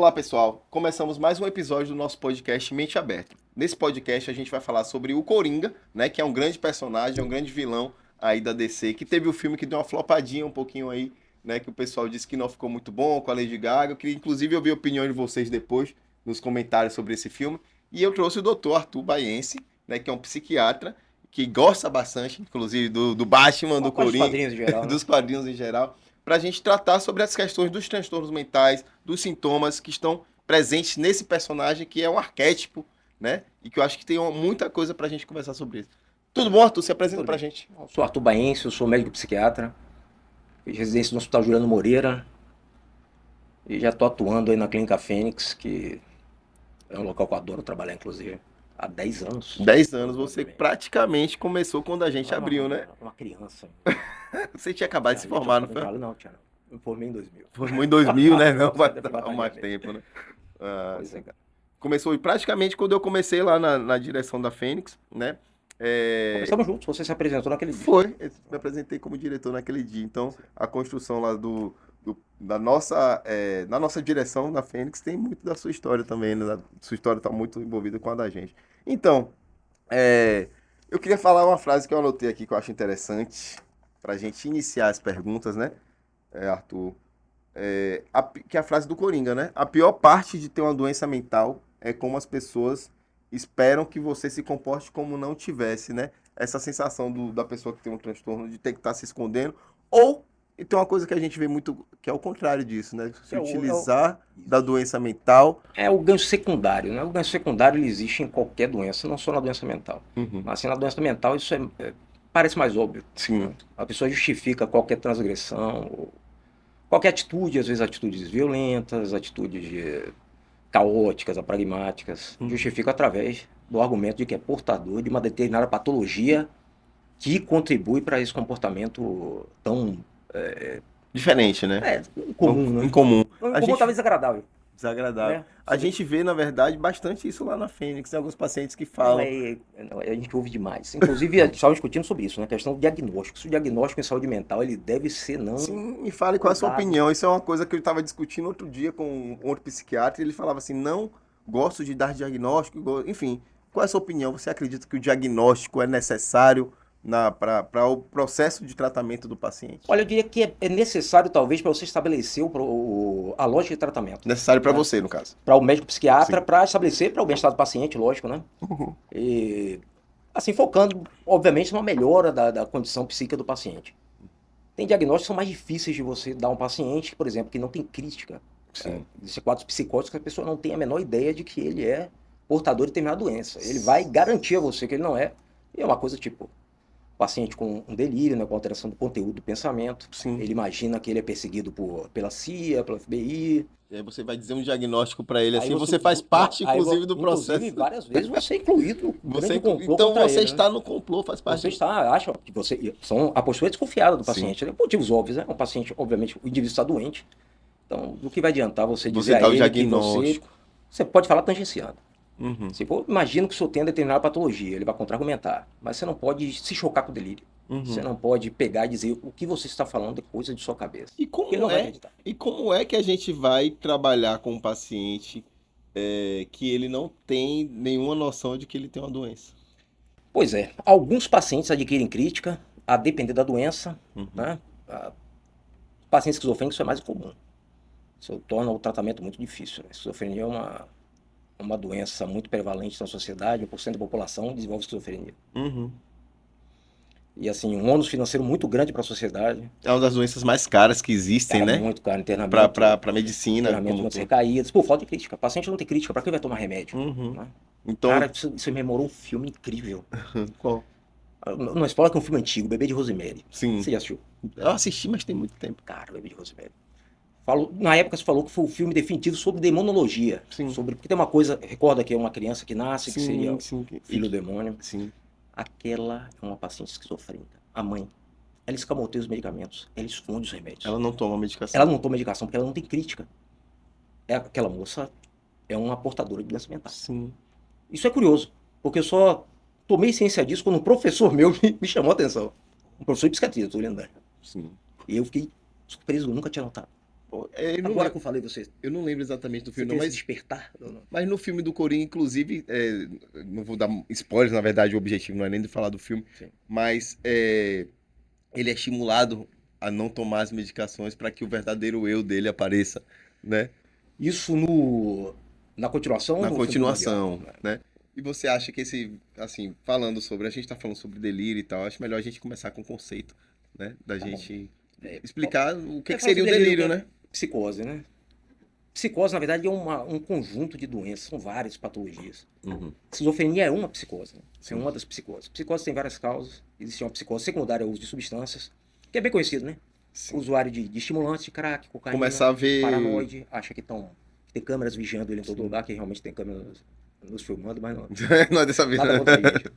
Olá, pessoal. Começamos mais um episódio do nosso podcast Mente Aberta. Nesse podcast a gente vai falar sobre o Coringa, né, que é um grande personagem, um grande vilão aí da DC, que teve o filme que deu uma flopadinha um pouquinho aí, né, que o pessoal disse que não ficou muito bom com a Lady Gaga. Eu queria inclusive ouvir a opinião de vocês depois nos comentários sobre esse filme. E eu trouxe o Dr. Arthur Baiense, né, que é um psiquiatra que gosta bastante, inclusive do Batman, do Os Coringa, quadrinhos em geral, né? dos quadrinhos em geral, para a gente tratar sobre as questões dos transtornos mentais, dos sintomas que estão presentes nesse personagem que é um arquétipo, né? E que eu acho que tem muita coisa para a gente conversar sobre isso. Tudo bom, Arthur? Se apresenta Tudo para a bem. gente. Eu sou Arthur Baense, eu sou médico psiquiatra, fiz residência no Hospital Juliano Moreira e já estou atuando aí na Clínica Fênix, que é um local que eu adoro trabalhar, inclusive, há 10 anos. 10 anos, você praticamente começou quando a gente abriu, né? Uma criança. Você tinha acabado de se formar, não foi? Não, Tiana. Eu me formei em 2000. Formou em 2000, né? Não vai Ainda tem dar mais batalha, tempo, né? Ah, Pois é, cara. começou praticamente quando eu comecei lá na direção da Fênix, né? Começamos juntos, você se apresentou naquele dia. Foi, eu me apresentei como diretor naquele dia. Então, a construção lá da nossa direção da Fênix tem muito da sua história também, né? Sua história está muito envolvida com a da gente. Então, eu queria falar uma frase que eu anotei aqui que eu acho interessante para a gente iniciar as perguntas, né, Arthur? Que é a frase do Coringa, né? A pior parte de ter uma doença mental é como as pessoas esperam que você se comporte como não tivesse, né? Essa sensação da pessoa que tem um transtorno de ter que estar se escondendo. Ou, e tem uma coisa que a gente vê muito, que é o contrário disso, né? Se utilizar da doença mental. É o gancho secundário, né? O gancho secundário ele existe em qualquer doença, não só na doença mental. Uhum. Mas assim, na doença mental isso parece mais óbvio. Sim. Né? A pessoa justifica qualquer transgressão, qualquer atitude, às vezes atitudes violentas, atitudes caóticas, pragmáticas, justifica através do argumento de que é portador de uma determinada patologia que contribui para esse comportamento tão Diferente, né? incomum, né? Incomum. Incomum, talvez desagradável. Desagradável. Né? A gente vê, na verdade, bastante isso lá na Fênix. Tem alguns pacientes que falam. A gente ouve demais. Inclusive, a gente estava discutindo sobre isso, né? A questão do diagnóstico. Se o diagnóstico em saúde mental ele deve ser não. Sim, me fale qual é a sua opinião. Isso é uma coisa que eu estava discutindo outro dia com um outro psiquiatra. E ele falava assim: não gosto de dar diagnóstico. Enfim, qual é a sua opinião? Você acredita que o diagnóstico é necessário para o processo de tratamento do paciente? Olha, eu diria que é necessário, talvez, para você estabelecer a lógica de tratamento. Necessário para você, no caso. Para o médico psiquiatra, para estabelecer para o bem-estar do paciente, lógico, né? Uhum. E, assim, focando, obviamente, numa melhora da condição psíquica do paciente. Tem diagnósticos que são mais difíceis de você dar a um paciente, por exemplo, que não tem crítica. Existem quadros psicóticos que a pessoa não tem a menor ideia de que ele é portador de determinada doença. Ele vai garantir a você que ele não é. E é uma coisa tipo, paciente com um delírio, né, com alteração do conteúdo do pensamento. Sim. Ele imagina que ele é perseguido pela CIA, pela FBI. E aí você vai dizer um diagnóstico para ele assim, você faz parte, inclusive, do processo. Inclusive, várias vezes você é incluído no grande complô então contra você ele, está né? no complô, faz parte. Você acha que você... A postura é desconfiada do paciente, né? Por motivos óbvios, né? Um paciente, obviamente, o indivíduo está doente. Então, do que vai adiantar você dizer a ele que você pode falar tangenciando. Uhum. Imagina que o senhor tem determinada patologia, ele vai contra-argumentar, mas você não pode se chocar com o delírio. Uhum. Você não pode pegar e dizer o que você está falando é coisa de sua cabeça. E como é que a gente vai trabalhar com um paciente que ele não tem nenhuma noção de que ele tem uma doença? Pois é, alguns pacientes adquirem crítica, a depender da doença, né? Pacientes esquizofrênicos isso é mais comum. Isso torna o tratamento muito difícil. A esquizofrenia é uma doença muito prevalente na sociedade, 1% da população desenvolve esquizofrenia. Uhum. E assim, um ônus financeiro muito grande para a sociedade. É uma das doenças mais caras que existem, né? Muito caro, internamento. Para medicina. Internamento, muitas recaídas. Por falta de crítica. O paciente não tem crítica, para que vai tomar remédio? Uhum. Né? Então... Cara, isso me memorou um filme incrível. Qual? Não explora que é um filme antigo, Bebê de Rosemary. Sim. Você já assistiu? Eu assisti, mas tem muito tempo. Cara, Bebê de Rosemary. Na época se falou que foi o filme definitivo sobre demonologia. Sim. Porque tem uma coisa, recorda que é uma criança que nasce, que seria filho do demônio. Sim. Aquela é uma paciente esquizofrênica. A mãe, ela escamoteia os medicamentos, ela esconde os remédios. Ela não toma medicação. Ela não toma medicação porque ela não tem crítica. Aquela moça é uma portadora de doença mental. Sim. Isso é curioso, porque eu só tomei ciência disso quando um professor meu me chamou a atenção. Um professor de psiquiatria, estou olhando. Sim. E eu fiquei surpreso, eu nunca tinha notado. Agora que eu falei, você Eu não lembro exatamente do filme, tem não, esse mas despertar? Ou não? Mas no filme do Coringa, inclusive, não vou dar spoilers, na verdade, o objetivo não é nem de falar do filme, Sim. mas ele é estimulado a não tomar as medicações para que o verdadeiro eu dele apareça, né? Isso na continuação ou Na no filme continuação, mundial? né? E você acha que assim, falando sobre, a gente tá falando sobre delírio e tal, acho melhor a gente começar com o conceito, né? Da Tá bom. gente É, explicar o que falar seria o sobre delírio, que é né? Psicose, né? Psicose, na verdade, é um conjunto de doenças, são várias patologias. Uhum. Esquizofrenia é uma psicose, né? É Sim. uma das psicoses. Psicose tem várias causas. Existe uma psicose secundária ao uso de substâncias, que é bem conhecido, né? Sim. Usuário de estimulantes, de crack, cocaína, Começar a ver. paranoide, acha que tem câmeras vigiando ele em todo Sim. lugar, que realmente tem câmeras nos filmando, mas não. Não é dessa vez, Nada né? contra a gente.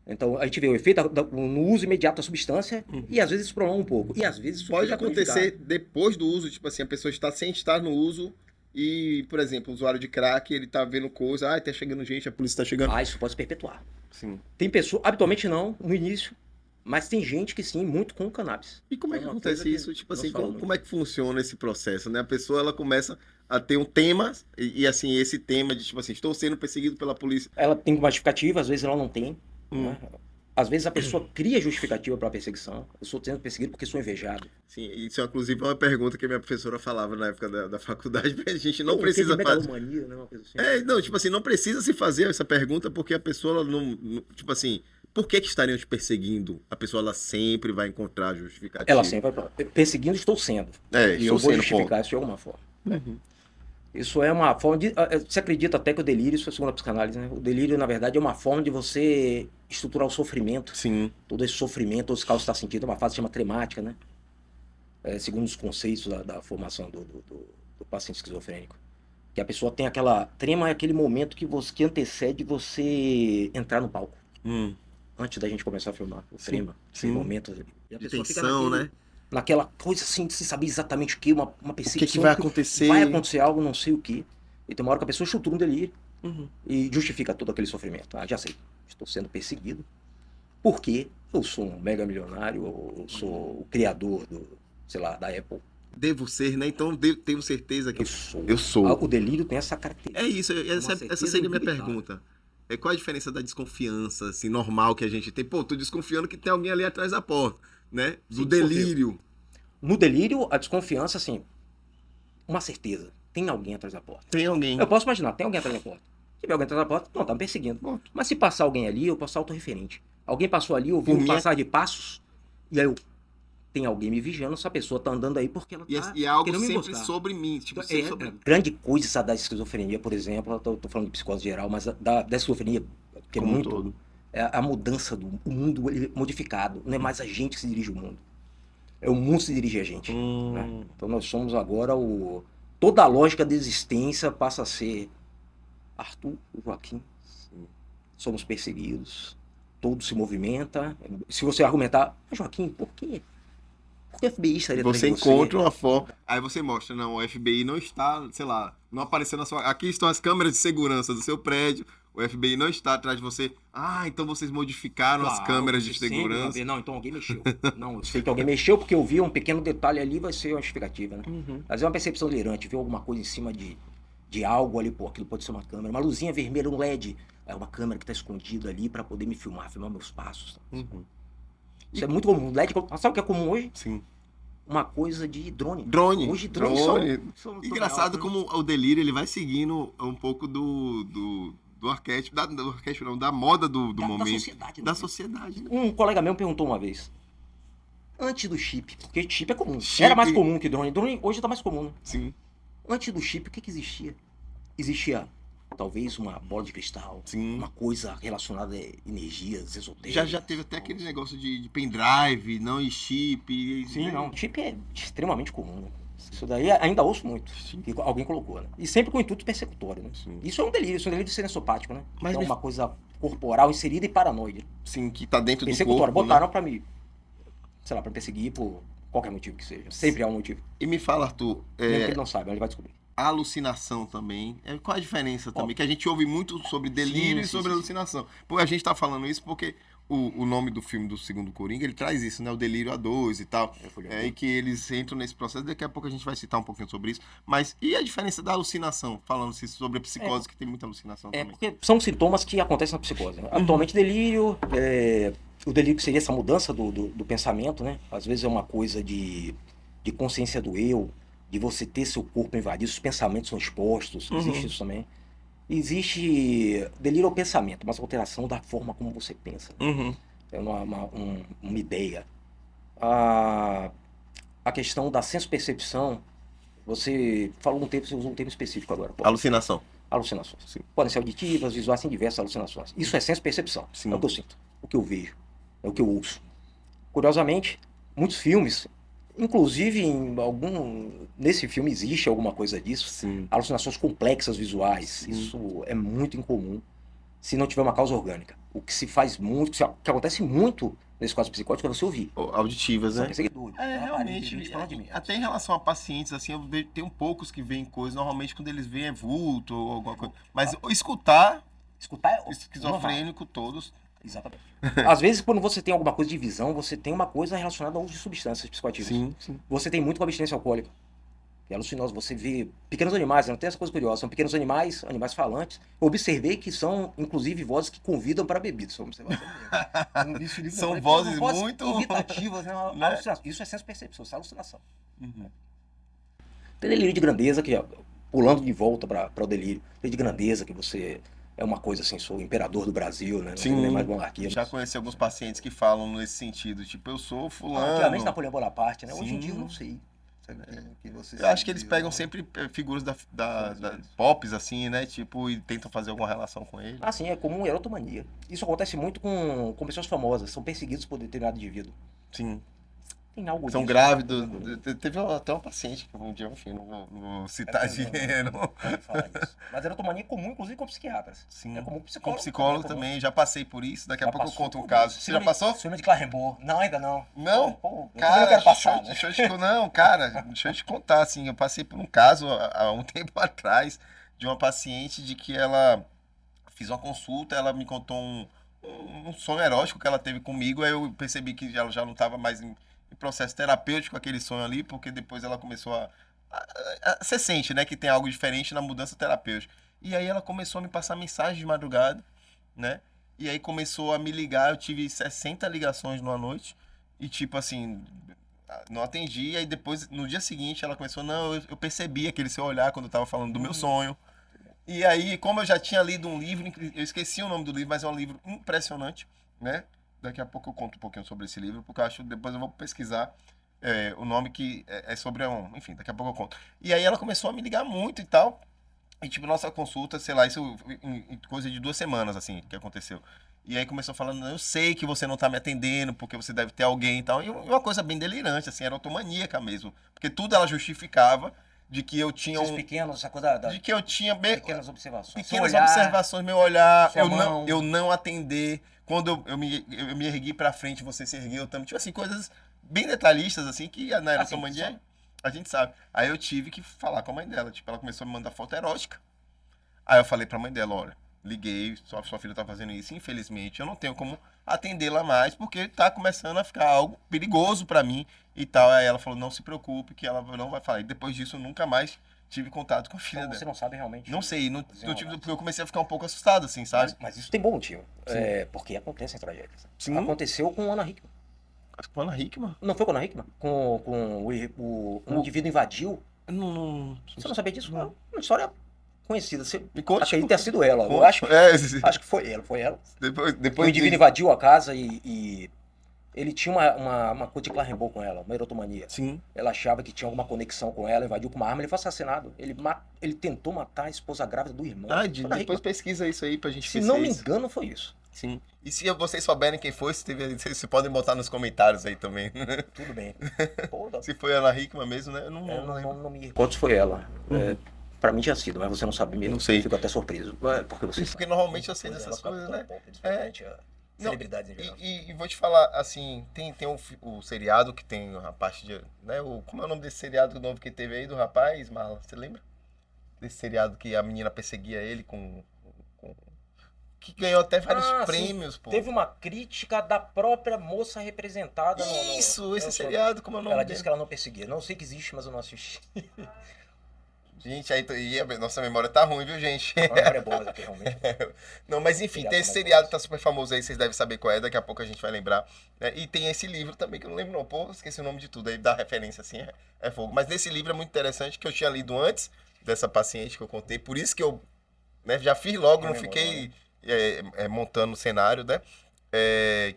Então, a gente vê o efeito no uso imediato da substância e às vezes isso prolonga um pouco. E às vezes isso Pode fica acontecer cronificado. depois do uso, tipo assim, a pessoa está sem estar no uso e, por exemplo, o usuário de crack, ele tá vendo coisa, tá chegando gente, a polícia tá chegando. Ah, isso pode se perpetuar. Sim. Tem pessoa, habitualmente não, no início, mas tem gente que sim, muito com cannabis. E como é que É uma acontece coisa que isso? Tipo não assim, se fala como é que funciona esse processo, né? A pessoa, ela começa a ter um tema assim, esse tema de, tipo assim, estou sendo perseguido pela polícia. Ela tem uma justificativa, às vezes ela não tem. Hum. Né? Às vezes a pessoa cria justificativa para a perseguição. Eu sou sendo perseguido porque sou invejado. Sim, isso é inclusive uma pergunta que a minha professora falava na época da faculdade, a gente não Pô, precisa de fazer. megalomania, né? Uma coisa assim. Não, tipo assim, não precisa se fazer essa pergunta porque a pessoa ela tipo assim, por que estariam te perseguindo? A pessoa ela sempre vai encontrar justificativa. Ela sempre vai perseguindo, estou sendo. E estou eu vou sendo, justificar isso de alguma forma. Uhum. Isso é uma forma de. Você acredita até que o delírio, isso é segundo a psicanálise, né? O delírio, na verdade, é uma forma de você estruturar o sofrimento. Sim. Todo esse sofrimento, os causas que está sentindo, é uma fase que chama tremática, né? Segundo os conceitos da formação do paciente esquizofrênico. Que a pessoa tem aquela. Trema é aquele momento que antecede você entrar no palco. Antes da gente começar a filmar. O trema. Sim. Esse momento ali. E a De pessoa tensão, né? Naquela coisa assim de se saber exatamente o que, uma perseguição. O que vai acontecer? Vai acontecer algo, não sei o que. E tem uma hora que a pessoa estrutura um delírio Uhum. e justifica todo aquele sofrimento. Ah, já sei. Estou sendo perseguido. Porque eu sou um mega milionário, ou eu sou o criador sei lá, da Apple. Devo ser, né? Então tenho certeza que Eu sou. eu O delírio tem essa característica. É isso, essa seria a minha indubitável. pergunta. Qual a diferença da desconfiança, assim, normal que a gente tem? Pô, tô desconfiando que tem alguém ali atrás da porta, né? Do Sim, delírio. No delírio, a desconfiança, assim, uma certeza. Tem alguém atrás da porta. Tem alguém. Eu posso imaginar, tem alguém atrás da porta. Se tiver alguém atrás da porta, não, tá me perseguindo. Bom. Mas se passar alguém ali, eu posso ser autorreferente. Alguém passou ali, eu vi Por um mim, passar de passos, e aí tem alguém me vigiando, essa pessoa tá andando aí porque ela tá E é algo querendo me sempre buscar. sobre mim. Tipo, sempre sobre mim. Grande coisa essa da esquizofrenia, por exemplo, eu tô falando de psicose geral, mas da esquizofrenia, que é Como um muito, todo. é a mudança do mundo ele é modificado. Não é mais a gente que se dirige o mundo. É o mundo que se dirige a gente. Né? Então nós somos agora toda a lógica da existência passa a ser Arthur, Joaquim. Somos perseguidos. Todo se movimenta. Se você argumentar, Joaquim, por quê? Por que o FBI estaria atrás Você de você? encontra uma forma. Aí você mostra, não, o FBI não está, sei lá, não apareceu na sua. Aqui estão as câmeras de segurança do seu prédio. O FBI não está atrás de você. Ah, então vocês modificaram as câmeras de segurança. Não, então alguém mexeu. Não, eu sei que alguém mexeu porque eu vi um pequeno detalhe ali, vai ser uma justificativa, né? Às vezes é uma percepção delirante, viu alguma coisa em cima de algo ali, pô, aquilo pode ser uma câmera. Uma luzinha vermelha, um LED. É uma câmera que está escondida ali para poder me filmar meus passos. Isso é muito comum. LED, sabe o que é comum hoje? Sim. Uma coisa de drone. Drone. Hoje drones são Engraçado real, como o delírio ele vai seguindo um pouco do arquétipo, da moda do momento. Da sociedade. Da sociedade. Né? Um colega meu perguntou uma vez. Antes do chip, porque chip é comum. Chip. Era mais comum que drone. Drone hoje tá mais comum, né? Sim. Antes do chip, o que existia? Existia talvez uma bola de cristal, Sim. uma coisa relacionada a energias esotéricas. Já teve até aquele negócio de pendrive, não e chip. Sim, não. Chip é extremamente comum, né? Isso daí ainda ouço muito. Que alguém colocou, né? E sempre com intuito persecutório, né? Sim. Isso é um delírio de sensopático, né? Mas então, uma coisa corporal inserida e paranoide. Sim, que tá dentro do Persecutório. corpo. Botaram Né? pra me, sei lá, pra me perseguir por qualquer motivo que seja. Sempre há um motivo. E me fala, Arthur, Mesmo que ele não saiba, ele vai descobrir. a alucinação também. Qual a diferença também? Que a gente ouve muito sobre delírio Sim, e sobre sim. alucinação. Porque a gente tá falando isso porque o nome do filme do segundo Coringa, ele traz isso, né? O delírio a dois e tal. E que eles entram nesse processo. Daqui a pouco a gente vai citar um pouquinho sobre isso. Mas e a diferença da alucinação? Falando sobre a psicose, que tem muita alucinação também. Porque são sintomas que acontecem na psicose. Né? Atualmente, delírio, o delírio que seria essa mudança do pensamento, né? Às vezes é uma coisa de consciência do eu, de você ter seu corpo invadido, os pensamentos são expostos, existe isso também. Existe delírio ao pensamento, mas alteração da forma como você pensa. É uma ideia. A questão da senso-percepção, você falou um termo, você usou um termo específico agora. Alucinação. Alucinações. Sim. Podem ser auditivas, visuais, tem diversas alucinações. Isso é senso-percepção. Sim. É o que eu sinto, o que eu vejo, é o que eu ouço. Curiosamente, muitos filmes, inclusive nesse filme existe alguma coisa disso. Sim. Alucinações complexas visuais. Sim. Isso é muito incomum se não tiver uma causa orgânica. O que se faz muito, que acontece muito nesse caso psicótico é você ouvir. Auditivas, né? Realmente, até em relação a pacientes, assim, eu vejo, tem poucos que veem coisas, normalmente quando eles veem é vulto ou alguma coisa. Mas escutar é esquizofrênico todos. Exatamente. Às vezes, quando você tem alguma coisa de visão, você tem uma coisa relacionada ao uso de substâncias psicoativas. Sim. Você tem muito com abstinência alcoólica. É alucinoso. Você vê pequenos animais, não tem essa coisa curiosa, são pequenos animais falantes. Eu observei que são, inclusive, vozes que convidam para bebidas. São vozes muito invitativas, né? Isso é senso-percepção, isso é alucinação. Tem delírio de grandeza, que pulando de volta para o delírio. Delírio de grandeza, que você é uma coisa assim, sou o imperador do Brasil, né? Não Sim, tem mais monarquia. Já conheci alguns pacientes que falam nesse sentido, tipo, eu sou fulano. Antigamente Napoleão Bonaparte, né? Sim. Hoje em dia eu não sei. Eu acho que eles pegam sempre figuras da pops, assim, né? Tipo, e tentam fazer alguma relação com ele. Sim, é comum erotomania. Isso acontece muito com pessoas famosas, são perseguidos por determinado indivíduo. Sim. Tem algo São disso, grávidos. né? Teve até uma paciente que um dia, enfim, não vou citar dinheiro. Não falar isso. Mas erotomania é comum, inclusive, com psiquiatras. Sim. É comum com psicólogo também, já passei por isso. Daqui a pouco eu conto um caso. Você já passou? Filme de Claremont. Não, ainda não. Não? Cara, eu quero passar, né? Deixa eu te contar, assim, eu passei por um caso há um tempo atrás de uma paciente de que ela fiz uma consulta, ela me contou um sonho erótico que ela teve comigo, aí eu percebi que ela já não estava mais em processo terapêutico aquele sonho ali, porque depois ela começou você sente, né, que tem algo diferente na mudança terapêutica. E aí ela começou a me passar mensagem de madrugada, né? E aí começou a me ligar, eu tive 60 ligações numa noite, e tipo assim, não atendi, e aí depois, no dia seguinte, ela começou, não, eu percebi aquele seu olhar quando eu tava falando do meu sonho. E aí, como eu já tinha lido um livro, eu esqueci o nome do livro, mas é um livro impressionante, né? Daqui a pouco eu conto um pouquinho sobre esse livro, porque eu acho que depois eu vou pesquisar o nome que é sobre enfim, daqui a pouco eu conto. E aí ela começou a me ligar muito e tal, e tipo, nossa consulta, sei lá, isso em coisa de 2 semanas, assim, que aconteceu. E aí começou falando, eu sei que você não tá me atendendo, porque você deve ter alguém e tal. E uma coisa bem delirante, assim, era automaníaca mesmo. Porque tudo ela justificava de que eu tinha pequenos, essa coisa de que eu tinha pequenas observações. Pequenas observações, meu olhar, mão. eu não atender. Quando eu me ergui pra frente, você se ergueu também. Tipo assim, coisas bem detalhistas, assim, que na erotomania a gente sabe. Aí eu tive que falar com a mãe dela. Tipo, ela começou a me mandar foto erótica. Aí eu falei pra mãe dela, olha, liguei, sua filha tá fazendo isso, infelizmente eu não tenho como atendê-la mais, porque tá começando a ficar algo perigoso pra mim e tal. Aí ela falou, não se preocupe, que ela não vai falar. E depois disso eu nunca mais tive contato com a filha dela. Você não sabe realmente? Não sei, porque eu comecei a ficar um pouco assustado, assim, sabe? Mas isso tem bom motivo. Porque acontecem tragédias. Sim. Aconteceu com Ana Hickman. Com a Ana Hickman? Não foi com a Ana Hickman? Com um indivíduo invadiu? Você não sabia disso? Não. Uma história conhecida. Me conte. Acredito ter sido ela. Eu acho que foi ela. Depois o indivíduo invadiu a casa e ele tinha uma coisa de Claremont com ela, uma erotomania. Sim. Ela achava que tinha alguma conexão com ela, invadiu com uma arma, ele foi assassinado. Ele tentou matar a esposa grávida do irmão. Depois pesquisa isso aí pra gente ver. Se não me engano, foi isso. Sim. E se vocês souberem quem foi, vocês podem botar nos comentários aí também. Tudo bem. Se foi a Ana Hickman mesmo, né? Eu não lembro. Não me recordo se foi ela. Pra mim tinha sido, mas você não sabe mesmo. Não sei. Fico até surpreso. Porque normalmente eu sei dessas coisas, né? Celebridades em geral. E vou te falar, assim, tem o seriado que tem a parte de... Né, como é o nome desse seriado novo que teve aí do rapaz, Marlon? Você lembra? Desse seriado que a menina perseguia ele com que ganhou até vários Ah, sim. prêmios, pô. Teve uma crítica da própria moça representada Isso, esse no- seriado, como é o nome Ela dele? disse que ela não perseguia. Não sei que existe, mas eu não assisti. Gente, aí nossa memória tá ruim, viu, gente? A memória é boa, mas aqui realmente. Não, mas enfim, Seriados tem esse mais seriado bons. que tá super famoso aí, vocês devem saber qual é, daqui a pouco a gente vai lembrar. Né? E tem esse livro também, que eu não lembro não, pô, esqueci o nome de tudo, aí dá referência assim, é fogo. Mas nesse livro é muito interessante, que eu tinha lido antes dessa paciente que eu contei, por isso que eu, né, já fiz logo, não Rememorou, fiquei montando o cenário, né?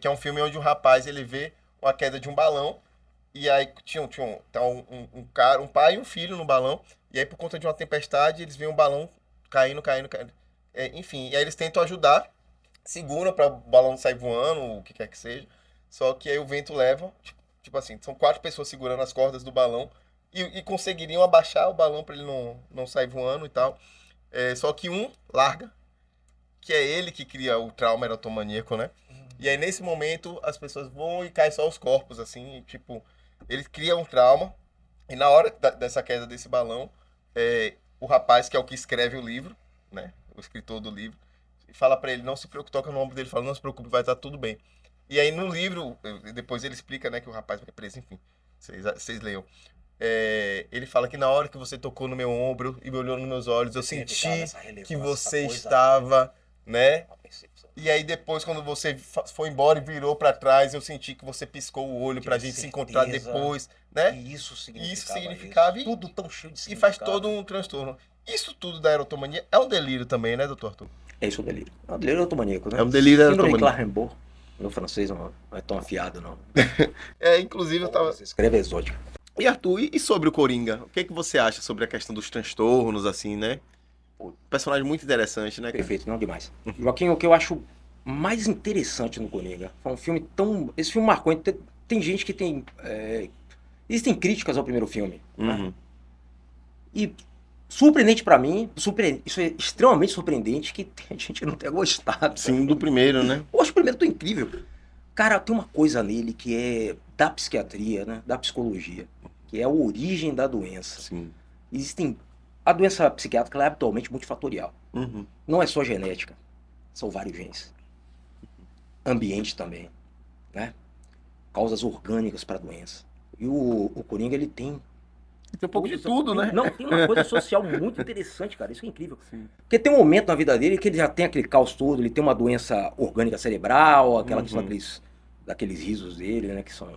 Que é um filme onde um rapaz, ele vê a queda de um balão, e aí tá um cara, um pai e um filho no balão, e aí por conta de uma tempestade, eles veem um balão caindo. Enfim, e aí eles tentam ajudar, seguram para o balão não sair voando, o que quer que seja. Só que aí o vento leva, tipo assim, são 4 pessoas segurando as cordas do balão e conseguiriam abaixar o balão para ele não sair voando e tal. Só que um larga, que é ele que cria o trauma erotomaníaco, né? E aí nesse momento as pessoas vão e caem só os corpos, assim, e, tipo, ele cria um trauma. E na hora dessa queda desse balão, o rapaz, que é o que escreve o livro, né? O escritor do livro, fala pra ele, não se preocupe, toca no ombro dele, fala, não se preocupe, vai estar tudo bem. E aí no livro, depois ele explica, né, que o rapaz vai preso, enfim, vocês leiam. Ele fala que na hora que você tocou no meu ombro e me olhou nos meus olhos, eu senti que você estava, né? E aí depois, quando você foi embora e virou pra trás, eu senti que você piscou o olho pra gente se encontrar depois, né? E isso significava isso. Tudo tão cheio de E significado. faz todo um transtorno. Isso tudo da erotomania é um delírio também, né, doutor Arthur? É isso o delírio. É um delírio erotomaníaco, né? É um delírio Síndrome de erotomaníaco. Clermont. Meu francês não é tão afiado, não. Inclusive eu tava... Você escreve exótico. E Arthur, e sobre o Coringa? O que que você acha sobre a questão dos transtornos, assim, né? Personagem muito interessante, né, cara? Perfeito, não demais. Joaquim, o que eu acho mais interessante no Coringa foi um filme tão... Esse filme marcou. Tem gente que tem... Existem críticas ao primeiro filme. Né? Uhum. E surpreendente pra mim, isso é extremamente surpreendente que a gente não tenha gostado. Sim, do primeiro, né? Eu acho o primeiro tão incrível. Cara, tem uma coisa nele que é da psiquiatria, né? Da psicologia, que é a origem da doença. Sim. A doença psiquiátrica ela é habitualmente multifatorial. Uhum. Não é só genética, são vários genes. Ambiente também, né? Causas orgânicas para a doença. E o Coringa, ele tem... Tem um pouco de tudo, né? Não, tem uma coisa social muito interessante, cara. Isso é incrível. Sim. Porque tem um momento na vida dele que ele já tem aquele caos todo, ele tem uma doença orgânica cerebral, aquela questão daqueles risos dele, né? Que são...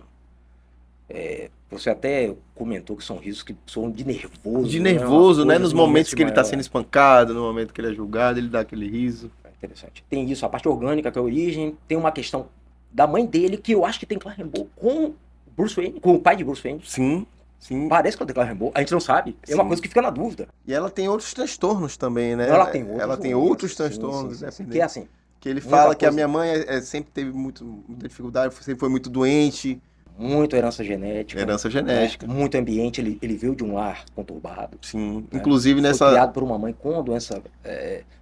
você até comentou que são risos que são de nervoso. De nervoso, né? Coisa, Nos momentos que ele tá maior. sendo espancado, no momento que ele é julgado, ele dá aquele riso. É interessante. Tem isso, a parte orgânica, que é a origem. Tem uma questão da mãe dele, que eu acho que tem Clermont com Bruce Wayne, com o pai de Bruce Wayne. Sim, sim. Parece que ela tem Clermont, a gente não sabe. É uma Sim. coisa que fica na dúvida. E ela tem outros transtornos também, né? Ela tem outros. Ela tem outros sim, transtornos, sim, sim, sim. né? Que é assim, Que ele muita fala que a coisa. minha mãe sempre teve muita dificuldade, sempre foi muito doente. muito herança genética. Herança genética. Né? Muito ambiente, ele veio de um lar conturbado. Sim. Né? Inclusive Foi nessa criado por uma mãe com doença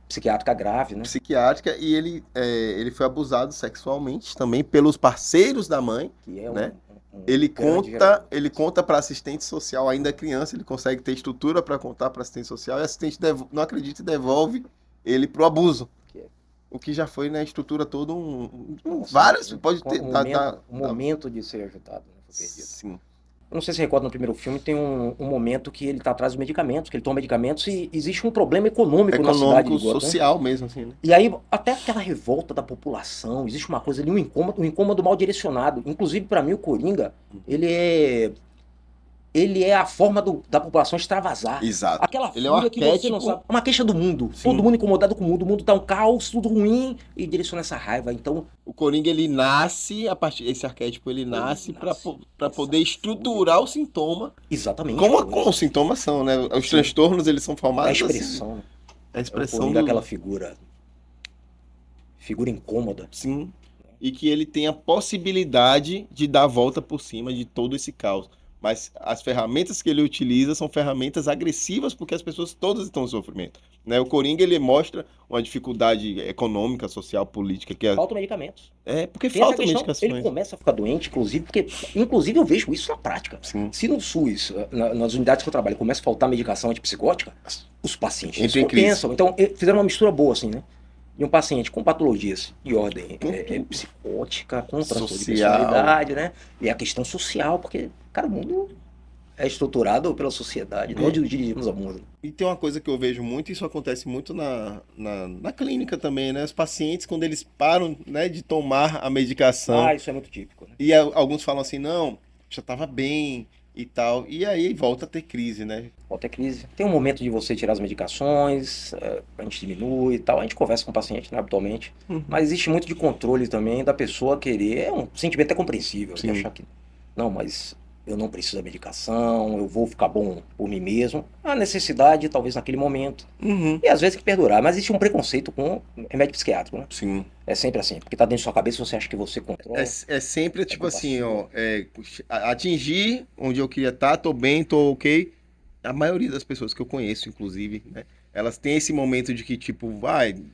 psiquiátrica grave, né? psiquiátrica, e ele foi abusado sexualmente também pelos parceiros da mãe. Que é né? um Ele grande conta para assistente social, ainda criança, ele consegue ter estrutura para contar para assistente social, e a assistente não acredita e devolve ele pro abuso. Que é- O que já foi na estrutura toda Nossa, várias, pode ter... um momento de ser ajudado, né? Foi perdido. Sim. Eu não sei se recorda, no primeiro filme tem um momento que ele está atrás dos medicamentos, que ele toma medicamentos e existe um problema econômico na cidade Econômico, de Gotham. social mesmo, assim, né? E aí, até aquela revolta da população, existe uma coisa ali, um incômodo mal direcionado. Inclusive, para mim, o Coringa, ele é a forma da população extravasar. Exato. Aquela Ele é um fúria que você não arquétipo. sabe. Uma queixa do mundo. Sim. Todo mundo incomodado com o mundo tá um caos, tudo ruim, e direciona essa raiva. Então, O Coringa, ele nasce, esse arquétipo, ele nasce para poder estruturar o sintoma. exatamente. Como os sintomas são, né? Os transtornos, eles são a formados expressão. assim. A O expressão Coringa é do... aquela figura incômoda. Sim. E que ele tem a possibilidade de dar a volta por cima de todo esse caos. Mas as ferramentas que ele utiliza são ferramentas agressivas, porque as pessoas todas estão em sofrimento. Né? O Coringa, ele mostra uma dificuldade econômica, social, política. Que Faltam medicamentos. porque Tem essa falta questão, medicações. ele começa a ficar doente, inclusive, porque eu vejo isso na prática. Sim. Se no SUS, nas unidades que eu trabalho, começa a faltar medicação antipsicótica, os pacientes Entra em crise. compensam. Então, fizeram uma mistura boa, assim, né? de um paciente com patologias de ordem psicótica, com transtorno de personalidade, né? E a questão social, porque, cara, o mundo é estruturado pela sociedade, nós dirigimos ao mundo. E tem uma coisa que eu vejo muito, isso acontece muito na clínica também, né? Os pacientes, quando eles param, né, de tomar a medicação, Isso é muito típico, né? e alguns falam assim, não, já estava bem e tal, e aí volta a ter crise, né? Volta a crise. Tem um momento de você tirar as medicações, a gente diminui e tal, a gente conversa com o paciente, né, habitualmente, mas existe muito de controle também da pessoa querer, é um sentimento compreensível, de achar que, não, mas eu não preciso da medicação, eu vou ficar bom por mim mesmo, a necessidade talvez naquele momento, e às vezes que perdurar, mas existe um preconceito com remédio psiquiátrico, né? Sim. É sempre assim, porque tá dentro da sua cabeça, você acha que você controla. É sempre tipo assim, ó, atingir onde eu queria estar, tô bem, tô ok. A maioria das pessoas que eu conheço, inclusive, né, elas têm esse momento de que, tipo,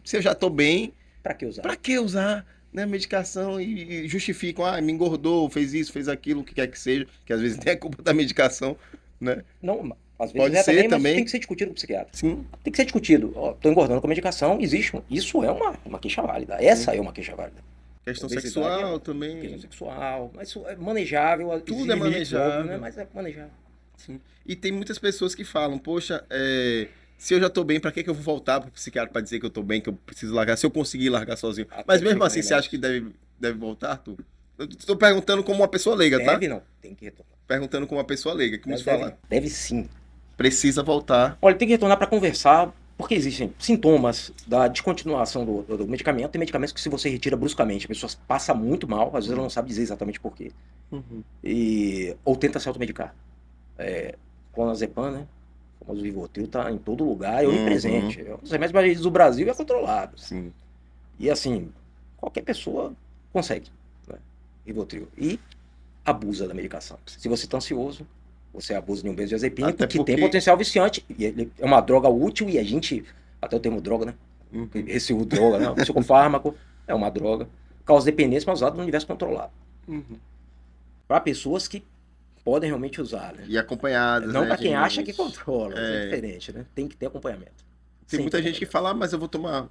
se eu já tô bem, Pra que usar? pra que usar, né, medicação e justificam, me engordou, fez isso, fez aquilo, o que quer que seja, que às vezes nem é culpa da medicação, né? Não, às vezes Pode ser mas também. tem que ser discutido com o psiquiatra. Sim. Tem que ser discutido. Ó, tô engordando com medicação, existe. Isso é uma queixa válida. Essa é uma queixa válida. Questão Obesidade sexual é também. Questão sexual. Mas isso é manejável. Tudo existe é limites, manejável. óbvio, né? Mas é manejável. Sim. E tem muitas pessoas que falam, poxa, se eu já tô bem, pra que eu vou voltar pro psiquiatra pra dizer que eu tô bem, que eu preciso largar, se eu conseguir largar sozinho? Mas mesmo assim, você acha que deve voltar, Arthur? Eu tô perguntando como uma pessoa leiga, tá? Deve não, tem que retornar. Perguntando como uma pessoa leiga, que nos fala. Deve sim. Precisa voltar. Olha, tem que retornar para conversar, porque existem sintomas da descontinuação do medicamento. Tem medicamentos que se você retira bruscamente, a pessoa passa muito mal, às vezes ela não sabe dizer exatamente por quê. Ou tenta se automedicar. Clonazepam, né? O famoso Rivotril tá em todo lugar, é onipresente. É um dos remédios mais vendidos do Brasil e é controlado. Sim. E assim, qualquer pessoa consegue, né? Rivotril. E abusa da medicação. Se você está ansioso, você abusa de um benzodiazepínico que tem potencial viciante. E ele é uma droga útil e a gente, até o termo droga, né? Esse droga, né? O psicofármaco é uma droga. Causa dependência, mas usado no universo controlado. Para pessoas que podem realmente usar, né? E acompanhadas, não né, para quem gente? acha que controla, é diferente, né? Tem que ter acompanhamento. Tem muita gente que fala, mas eu vou tomar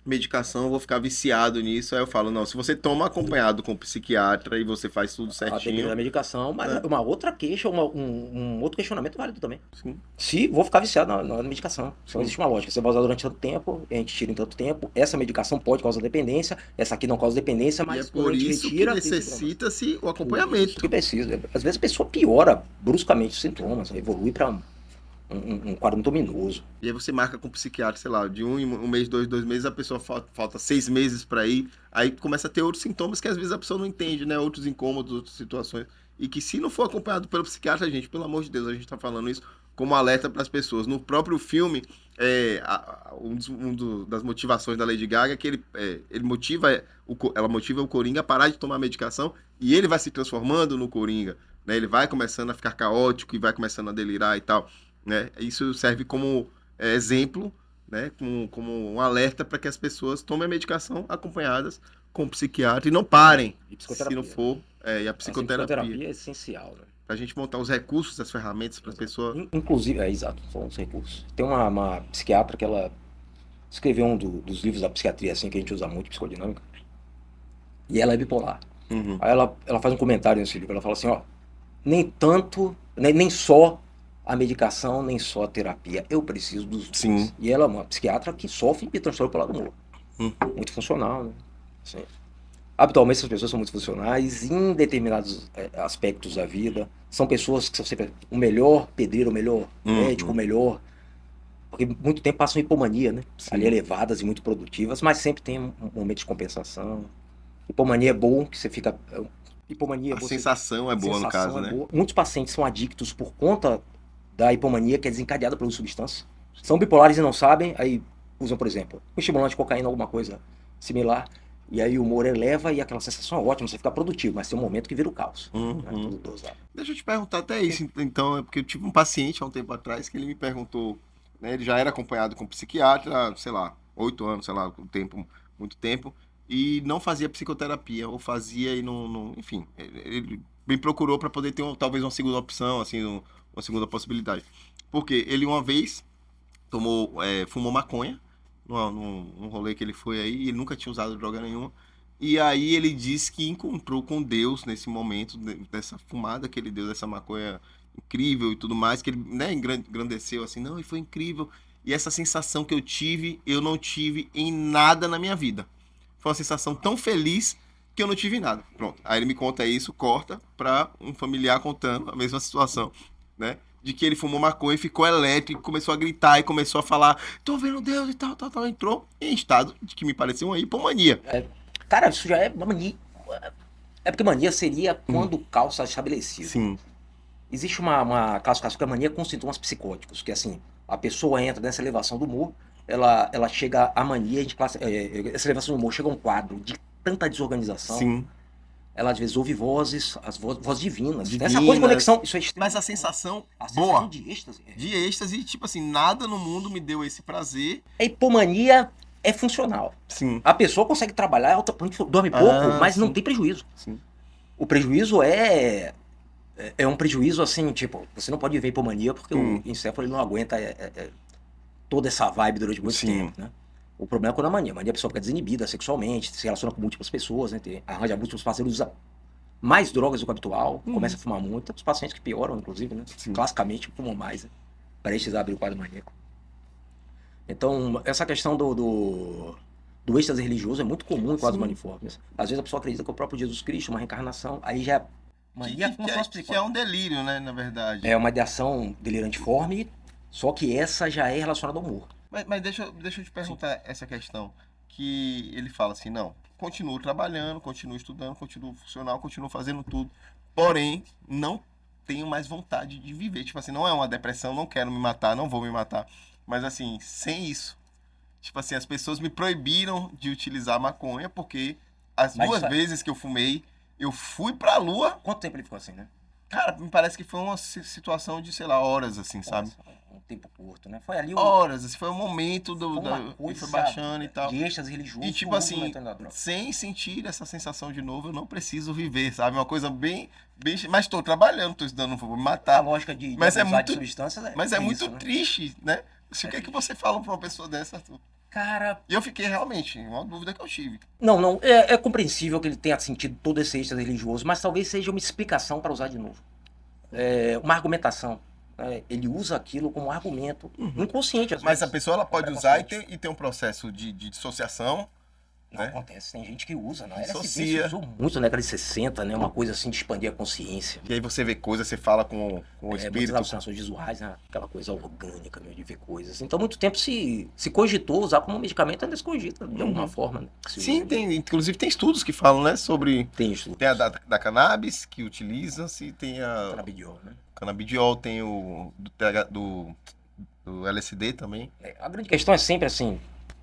medicação, eu vou ficar viciado nisso. Aí eu falo, não, se você toma acompanhado com o psiquiatra e você faz tudo certinho. Dependendo da medicação, mas uma outra queixa, um outro questionamento válido também. Sim. Se vou ficar viciado na medicação. Então existe uma lógica. Você vai usar durante tanto tempo, a gente tira em tanto tempo. Essa medicação pode causar dependência, essa aqui não causa dependência, mas e é por isso retira, que necessita-se o acompanhamento. Que precisa. Às vezes a pessoa piora bruscamente os sintomas, evolui para um quadro muito ominoso. E aí você marca com o psiquiatra, sei lá, de um mês, 2 meses, a pessoa falta 6 meses para ir, aí começa a ter outros sintomas que às vezes a pessoa não entende, né? Outros incômodos, outras situações. E que se não for acompanhado pelo psiquiatra, gente, pelo amor de Deus, a gente tá falando isso como alerta para as pessoas. No próprio filme, das motivações da Lady Gaga é que ela motiva o Coringa a parar de tomar medicação e ele vai se transformando no Coringa, né? Ele vai começando a ficar caótico e vai começando a delirar e tal. Né? Isso serve como exemplo, né? como um alerta para que as pessoas tomem a medicação acompanhadas com o psiquiatra e não parem, se não for. E a psicoterapia é essencial, né? Para a gente montar os recursos, as ferramentas para a pessoa. Inclusive, exato, são os recursos. Tem uma psiquiatra que ela escreveu um dos livros da psiquiatria, assim, que a gente usa muito, psicodinâmica, e ela é bipolar. Aí ela faz um comentário nesse livro, ela fala assim, ó, nem só a medicação, nem só a terapia. Eu preciso dos dois. Sim. E ela é uma psiquiatra que sofre de transtorno pelo lado do humor. Muito funcional, né? Assim, habitualmente essas pessoas são muito funcionais em determinados aspectos da vida. São pessoas que são sempre o melhor pedreiro, o melhor médico, o melhor... Porque muito tempo passam hipomania, né? Sim. Ali elevadas e muito produtivas, mas sempre tem um momento de compensação. Hipomania é bom, que você fica... Hipomania, a sensação é boa, no caso, né? Boa. Muitos pacientes são adictos por conta da hipomania, que é desencadeada pela substância. São bipolares e não sabem, aí usam, por exemplo, um estimulante, cocaína, alguma coisa similar, e aí o humor eleva e aquela sensação é ótima, você fica produtivo, mas tem um momento que vira o caos. Né? Deixa eu te perguntar até isso, então, é porque eu tive um paciente há um tempo atrás que ele me perguntou, né, ele já era acompanhado com psiquiatra, sei lá, 8 anos, sei lá, muito tempo, e não fazia psicoterapia, ou fazia e não enfim, ele me procurou para poder ter talvez uma segunda opção, assim, uma segunda possibilidade. Porque ele uma vez fumou maconha num rolê que ele foi aí, e ele nunca tinha usado droga nenhuma. E aí ele disse que encontrou com Deus nesse momento, dessa fumada que ele deu, dessa maconha incrível e tudo mais, que ele, né, engrandeceu assim, não, e foi incrível. E essa sensação que eu não tive em nada na minha vida. Foi uma sensação tão feliz que eu não tive nada. Pronto. Aí ele me conta isso, corta pra um familiar contando a mesma situação, né? De que ele fumou maconha e ficou elétrico, começou a gritar e começou a falar, tô vendo Deus e tal. Entrou em estado de que me parecia uma hipomania. Cara, isso já é uma mania. É porque mania seria quando o caos está estabelecido. Sim. Existe uma classificação que a mania com sintomas psicóticos, que assim, a pessoa entra nessa elevação do humor, ela chega à mania de classe. Essa elevação do humor chega a um quadro de tanta desorganização. Sim. Ela às vezes ouve vozes, as vozes divinas. Divinas. Essa coisa de conexão, isso é extremo. Mas a sensação sensação boa. de êxtase. De êxtase, tipo assim, nada no mundo me deu esse prazer. A hipomania é funcional. Sim. A pessoa consegue trabalhar, ela dorme pouco, mas não sim. tem prejuízo. Sim. O prejuízo é um prejuízo assim, tipo, você não pode viver hipomania porque o encéfalo ele não aguenta toda essa vibe durante muito Sim. tempo, né? O problema é quando a mania a pessoa fica desinibida sexualmente, se relaciona com múltiplas pessoas, né? Arranja múltiplos parceiros, usa mais drogas do que o habitual, começa a fumar muito. Tem os pacientes que pioram, inclusive, né? Sim. Classicamente fumam mais, né? Prestes a abrir o quadro maníaco. Então, essa questão do êxtase religioso é muito comum em quadros maniformes. Às vezes a pessoa acredita que é o próprio Jesus Cristo, uma reencarnação, aí já Que é um delírio, né, na verdade. é uma ideação delirantiforme, só que essa já é relacionada ao humor. Mas deixa eu te perguntar essa questão. Que ele fala assim, não, continuo trabalhando, continuo estudando, continuo funcional, continuo fazendo tudo. Porém, não tenho mais vontade de viver. Tipo assim, não é uma depressão, não quero me matar, não vou me matar. Mas assim, sem isso. Tipo assim, as pessoas me proibiram de utilizar maconha porque as Mas duas isso é- vezes que eu fumei, eu fui pra lua. Quanto tempo ele ficou assim, né? Cara, me parece que foi uma situação de, sei lá, horas, assim, sabe? Um tempo curto, né? Foi ali Horas, assim, foi o momento foi uma e coisa foi baixando e tal. de êxtase religioso. E tipo com o assim, movimento da droga. sem sentir essa sensação de novo, eu não preciso viver, sabe? Uma coisa bem... Mas estou trabalhando, estou estudando, não vou me A matar. lógica de Mas é abusar muito- de substâncias Mas é isso, muito né? triste, né? O que é que você fala pra uma pessoa dessa, Arthur? Cara, E eu fiquei realmente, uma dúvida que eu tive. não, é compreensível que ele tenha sentido todo esse êxtase religioso, mas talvez seja uma explicação para usar de novo. Uma argumentação. Ele usa aquilo como argumento inconsciente. Às Mas a vezes. pessoa ela pode usar e ter um processo de dissociação. Não né? acontece, tem gente que usa, não. Dissocia. LSD se usou muito na década de 60, né? Uma coisa assim de expandir a consciência. E aí você vê coisas, você fala com o Muitas espírito. alucinações visuais, né? Aquela coisa orgânica mesmo de ver coisas. Então, muito tempo se cogitou usar como medicamento, ainda se cogita de alguma forma, né? Que se Sim, usa. inclusive tem estudos que falam, né, sobre... Tem isso. Tem a da cannabis, que utiliza-se, tem a Canabidiol, né? canabidiol, tem o do LSD também. A grande questão é sempre assim,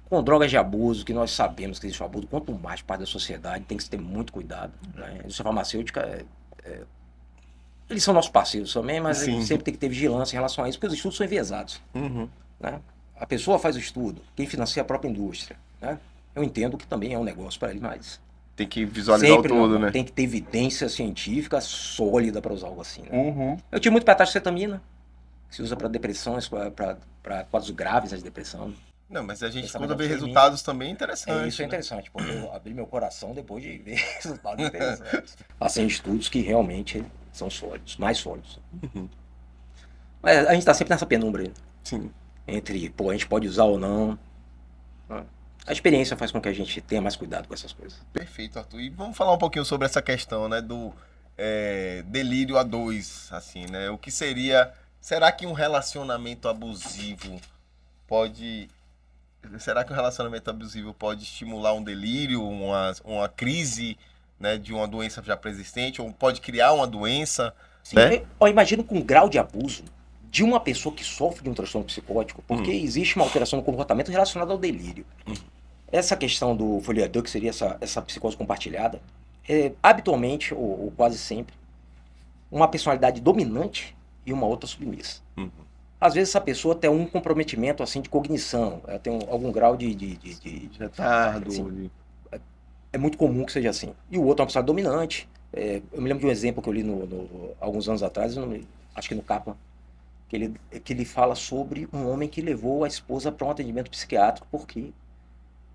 com drogas de abuso, que nós sabemos que existe o abuso, quanto mais parte da sociedade, tem que se ter muito cuidado. Né? A indústria farmacêutica, eles são nossos parceiros também, mas Sim. sempre tem que ter vigilância em relação a isso, porque os estudos são enviesados. Né? A pessoa faz o estudo, quem financia é a própria indústria. Né? Eu entendo que também é um negócio para ele, mas Tem que visualizar sempre o todo, não, né? tem que ter evidência científica sólida para usar algo assim. Né? Eu tive muito petacetamina, que se usa para depressões, para quadros graves de depressão. Não, mas a gente, Essa quando vê medicina- resultados também é interessante. Isso é né? interessante, porque eu abri meu coração depois de ver resultados interessantes. Passei em estudos que realmente são sólidos, mais sólidos. Mas a gente está sempre nessa penumbra aí, Sim. entre, pô, a gente pode usar ou não. A experiência faz com que a gente tenha mais cuidado com essas coisas. Perfeito, Arthur. E vamos falar um pouquinho sobre essa questão, né, do delírio a dois, assim, né? O que seria... Será que um relacionamento abusivo pode... Será que um relacionamento abusivo pode estimular um delírio, uma crise, né, de uma doença já preexistente, ou pode criar uma doença? Sim, Né? eu imagino com um grau de abuso de uma pessoa que sofre de um transtorno psicótico, porque existe uma alteração no comportamento relacionada ao delírio. Essa questão do folie à deux, que seria essa psicose compartilhada, é habitualmente, ou quase sempre, uma personalidade dominante e uma outra submissa. Às vezes essa pessoa tem um comprometimento assim de cognição, ela tem algum grau de Retardo. Sim. É muito comum que seja assim. E o outro é uma personalidade dominante. Eu me lembro de um exemplo que eu li alguns anos atrás, acho que no Kaplan, que ele fala sobre um homem que levou a esposa para um atendimento psiquiátrico porque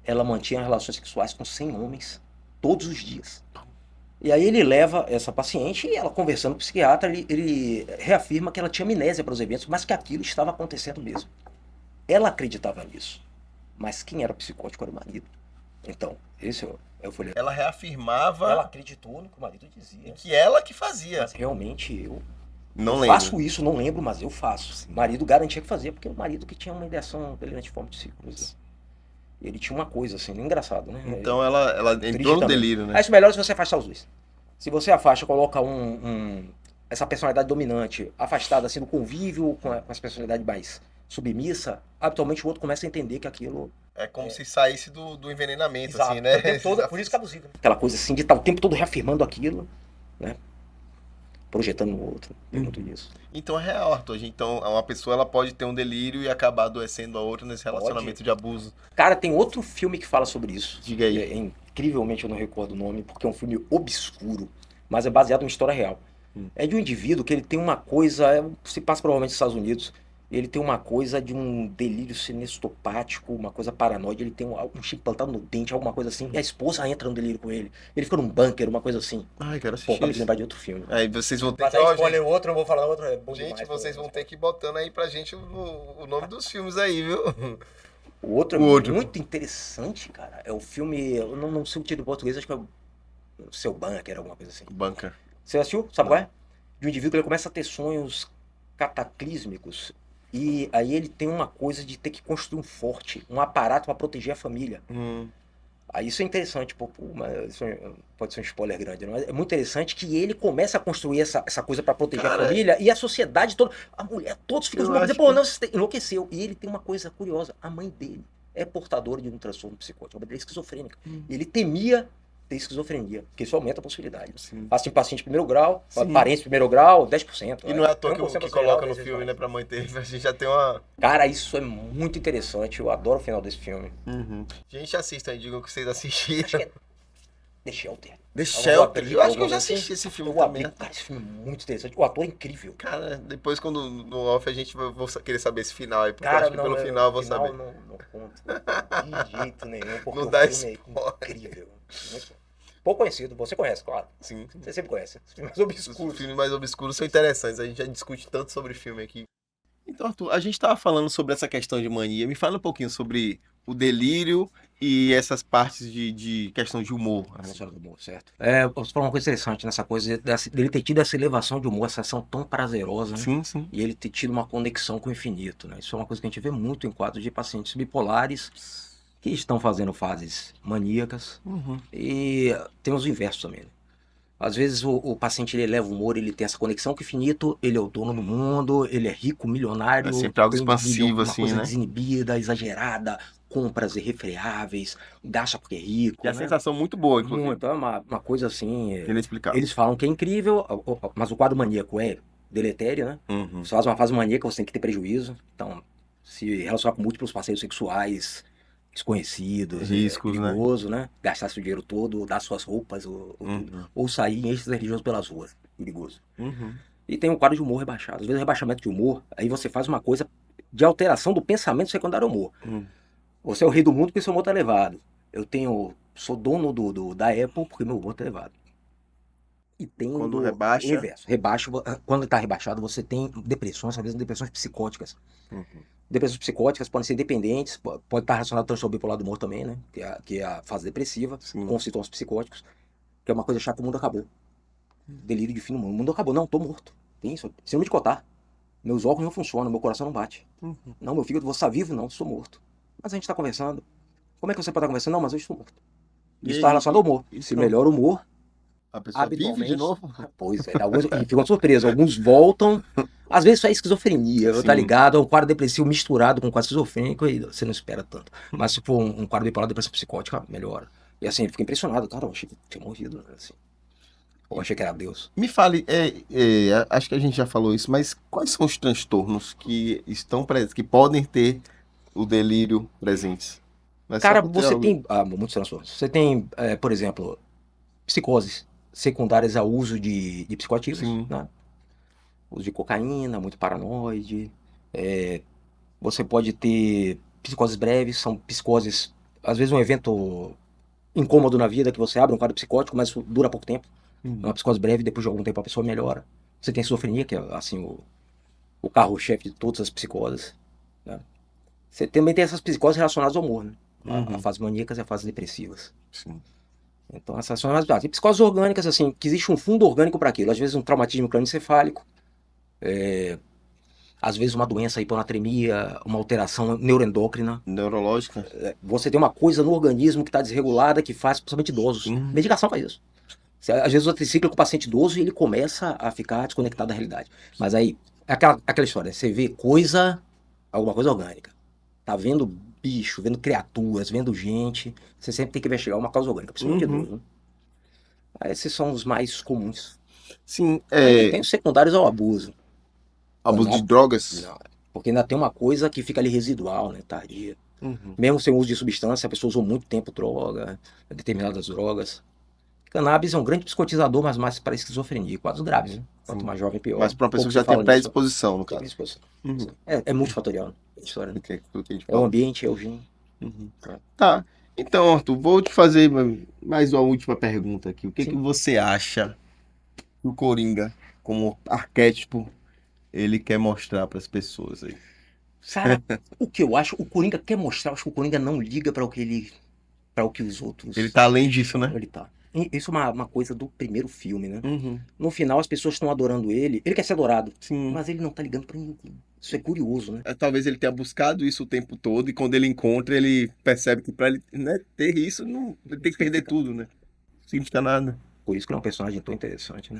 ela mantinha relações sexuais com 100 homens todos os dias. E aí ele leva essa paciente e ela conversando com o psiquiatra, ele reafirma que ela tinha amnésia para os eventos, mas que aquilo estava acontecendo mesmo. Ela acreditava nisso, mas quem era psicótico era o marido. Então, esse eu falei. Ela reafirmava Ela acreditou no que o marido dizia. que ela que fazia. Mas realmente eu Não lembro. faço isso, não lembro, mas eu faço. O marido garantia que fazia, porque o marido que tinha uma ideação delirante-forme psicose. Ele tinha uma coisa assim, engraçado, né? Então ela entrou Triste no também. delírio, né? Acho melhor se você afastar os dois. Se você afasta, coloca essa personalidade dominante afastada assim do convívio com essa personalidade mais submissa, habitualmente o outro começa a entender que aquilo... É como se saísse do envenenamento, Exato, assim, né? o tempo todo, por isso que é abusivo. Aquela coisa assim de estar o tempo todo reafirmando aquilo, né? Projetando no outro. Tem muito disso. Então é real, Arthur. Então uma pessoa ela pode ter um delírio e acabar adoecendo a outra nesse relacionamento de abuso. Cara, tem outro filme que fala sobre isso. Diga aí. Incrivelmente eu não recordo o nome, porque é um filme obscuro, mas é baseado em uma história real. É de um indivíduo que ele tem uma coisa, se passa provavelmente nos Estados Unidos, ele tem uma coisa de um delírio sinestopático, uma coisa paranoide, ele tem um chip plantado no dente, alguma coisa assim, e a esposa entra no delírio com ele. Ele fica num bunker, uma coisa assim. Ai, quero Pô, assistir acabei de isso. lembrar de outro filme. Aí vocês vão ter Mas que... aí ó, escolhe gente, outro, eu vou falar outro, é bom gente, demais, vocês pô. vão ter que ir botando aí pra gente o nome dos filmes aí, viu? O outro é O outro. muito interessante, cara. É o filme, eu não sei o título em português, acho que é o Seu Bunker, alguma coisa assim. Bunker. Você assistiu? Sabe qual é? De um indivíduo que ele começa a ter sonhos cataclísmicos e aí ele tem uma coisa de ter que construir um forte, um aparato para proteger a família. Aí isso é interessante, pô, mas isso pode ser um spoiler grande, não é? É muito interessante que ele começa a construir essa coisa para proteger Cara, a família e a sociedade toda, a mulher, todos ficam eu loucos, acho pô, que- não, você enlouqueceu. E ele tem uma coisa curiosa, a mãe dele é portadora de um transtorno psicótico, a mãe dele é esquizofrênica. Ele temia ter esquizofrenia, porque isso aumenta a possibilidade. Sim. Paciente de primeiro grau, Sim. parente de primeiro grau, 10%. E não é à toa 1% que da coloca geral, no às filme, vezes né, pra manter. A gente já tem uma... Cara, isso é muito interessante, eu adoro o final desse filme. Gente, assistam aí, digam que vocês assistiram. Acho que é The Shelter. The Eu vou Shelter. abrir Eu acho que eu alguma já coisa assisti esse filme Eu vou também. abrir. Cara, esse filme é muito interessante. O ator é incrível. Cara, depois quando no off a gente vou querer saber esse final aí, porque eu Cara, acho que pelo final eu vou saber. Não conto de jeito nenhum, porque Não o dá filme spoiler. é incrível. Muito bom. Pouco conhecido, você conhece, claro. Sim. Você sempre conhece. Os filmes Os obscuros. filmes mais obscuros são interessantes, a gente já discute tanto sobre filme aqui. Então, Arthur, a gente tava falando sobre essa questão de mania. Me fala um pouquinho sobre o delírio e essas partes de questão de humor. A assim. relação do humor, certo? É, você falou uma coisa interessante nessa coisa dele ter tido essa elevação de humor, essa ação tão prazerosa, né? Sim, sim. E ele ter tido uma conexão com o infinito, né? Isso é uma coisa que a gente vê muito em quadros de pacientes bipolares que estão fazendo fases maníacas e tem os inversos também, né? Às vezes o paciente ele eleva o humor, ele tem essa conexão com o infinito, ele é o dono do mundo, ele é rico, milionário, É sempre algo tem expansivo, uma assim, coisa né? desinibida, exagerada, compras irrefreáveis, gasta porque é rico, E a né? sensação muito boa, inclusive. Muito, é uma coisa assim. Inexplicável. Eles falam que é incrível, mas o quadro maníaco é deletério, né? Uhum. Você faz uma fase maníaca, você tem que ter prejuízo. Então, se relacionar com múltiplos parceiros sexuais desconhecidos, Riscos, é né? perigoso, né? Gastar seu dinheiro todo, dar suas roupas, ou sair em êxtase religioso pelas ruas. Perigoso. E tem um quadro de humor rebaixado. Às vezes, rebaixamento de humor, aí você faz uma coisa de alteração do pensamento secundário ao humor. Você é o rei do mundo porque seu humor tá elevado. Sou dono da Apple porque meu humor tá elevado. E tem Quando o rebaixa? inverso. Quando tá rebaixado, você tem depressões, às vezes depressões psicóticas. Depressões psicóticas podem ser dependentes, pode estar relacionado ao transtorno bipolar do humor também, né? Que é a fase depressiva, Sim. com sintomas psicóticos, que é uma coisa chata, o mundo acabou. Delírio de fim do mundo. O mundo acabou. Não, tô morto. Tem isso. Síndrome de Cotard. Meus órgãos não funcionam, meu coração não bate. Não, meu fígado, você está vivo? Não, sou morto. Mas a gente está conversando. Como é que você pode estar conversando? Não, mas eu estou morto. E Isso está relacionado ao humor. e Se pronto. melhora o humor, A pessoa vive de habitualmente. novo? Pois é, alguns e ficam surpresos. Alguns voltam. Às vezes isso é esquizofrenia, Sim. tá ligado? É um quadro depressivo misturado com um quadro esquizofrênico e você não espera tanto. Mas se for um quadro bipolar, depressão psicótica, melhora. E assim, fica impressionado. Cara, eu achei que tinha morrido, né? Assim. Eu achei que era Deus. Me fale, acho que a gente já falou isso, mas quais são os transtornos que estão presentes, que podem ter o delírio presentes? Não é só Cara, por ter você algo- tem muitos transtornos. Você tem, por exemplo, psicoses secundárias ao uso de psicoativos, Sim. né? uso de cocaína, muito paranoide. Você pode ter psicoses breves, são psicoses, às vezes um evento incômodo na vida que você abre um quadro psicótico, mas isso dura pouco tempo. É uma psicose breve, depois de algum tempo a pessoa melhora. Você tem esquizofrenia, que é assim o carro-chefe de todas as psicoses, né? Você também tem essas psicoses relacionadas ao humor, né? A fase maníacas e a fase depressivas. Sim. Então essas são as bases. E psicoses orgânicas, assim, que existe um fundo orgânico para aquilo. Às vezes um traumatismo crânioencefálico, às vezes uma doença, hiponatremia, uma alteração neuroendócrina. Neurológica? Você tem uma coisa no organismo que está desregulada que faz, principalmente idosos. Medicação faz isso. Às vezes o triciclo com o paciente idoso e ele começa a ficar desconectado da realidade. Mas aí, é aquela história, você vê alguma coisa orgânica. Tá vendo bicho, vendo criaturas, vendo gente, você sempre tem que investigar uma causa orgânica, principalmente idoso, né? Esses são os mais comuns. Sim, Ainda tem os secundários ao abuso. abuso de drogas? Não, porque ainda tem uma coisa que fica ali residual, né, tardia. Mesmo sem uso de substância, a pessoa usou muito tempo droga, determinadas drogas. Cannabis é um grande psicotizador, mas mais para esquizofrenia, quadros graves, né? Quanto mais jovem, pior. Mas para uma pessoa Pouco que já se fala tem nisso. predisposição, no Tem caso. predisposição. É multifatorial, né? A história, né? Tudo que a gente É o fala. ambiente, é o gene. Tá. Então, Arthur, vou te fazer mais uma última pergunta aqui. O que Sim. que você acha que o Coringa, como arquétipo, ele quer mostrar para as pessoas aí? Cara, o que eu acho, o Coringa quer mostrar, eu acho que o Coringa não liga para o que os outros. Ele tá além disso, né? Ele tá. Isso é uma coisa do primeiro filme, né? No final as pessoas estão adorando ele. Ele quer ser adorado, Sim. mas ele não tá ligando pra ninguém. Isso é curioso, né? Talvez ele tenha buscado isso o tempo todo e quando ele encontra, ele percebe que para ele, né, ter isso, não, ele tem que perder tudo, né? Não significa nada. Por isso que ele é um personagem tão interessante, né?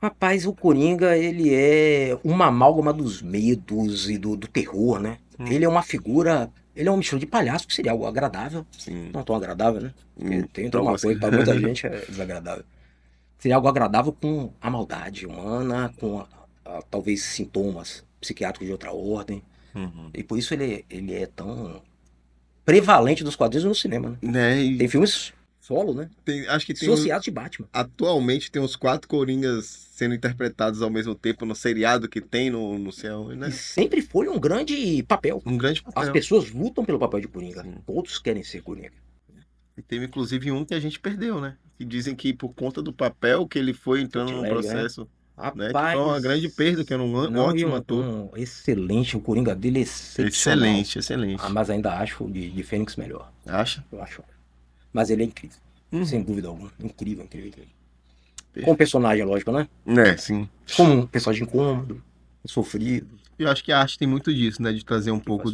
Rapaz, o Coringa, ele é uma amálgama dos medos e do terror, né? Ele é uma figura, ele é uma mistura de palhaço, que seria algo agradável. Sim. Não tão agradável, né? Porque tem pra uma você. coisa, para muita gente é desagradável. Seria algo agradável com a maldade humana, com talvez sintomas psiquiátricos de outra ordem. E por isso ele é tão prevalente nos quadrinhos e no cinema, né? Né? E Tem filmes solo, né? acho que tem Associados de Batman. atualmente tem uns 4 Coringas sendo interpretados ao mesmo tempo no seriado que tem no céu, né? E sempre foi um grande papel. Um grande As papel. pessoas lutam pelo papel de Coringa. Todos querem ser Coringa. E teve inclusive um que a gente perdeu, né? Que dizem que por conta do papel que ele foi entrando no Ledger, processo, né? Que Rapaz, foi uma grande perda, que era um não, e ótimo ator. excelente, o Coringa dele é excepcional. Excelente, excelente. Mas ainda acho de Fênix melhor. Acha? Eu acho. Mas ele é incrível. Sem dúvida alguma. Incrível, incrível, incrível. Perfeito. Como personagem, lógico, né? É, sim. Como um personagem incômodo, sofrido. Eu acho que a arte tem muito disso, né? De trazer um pouco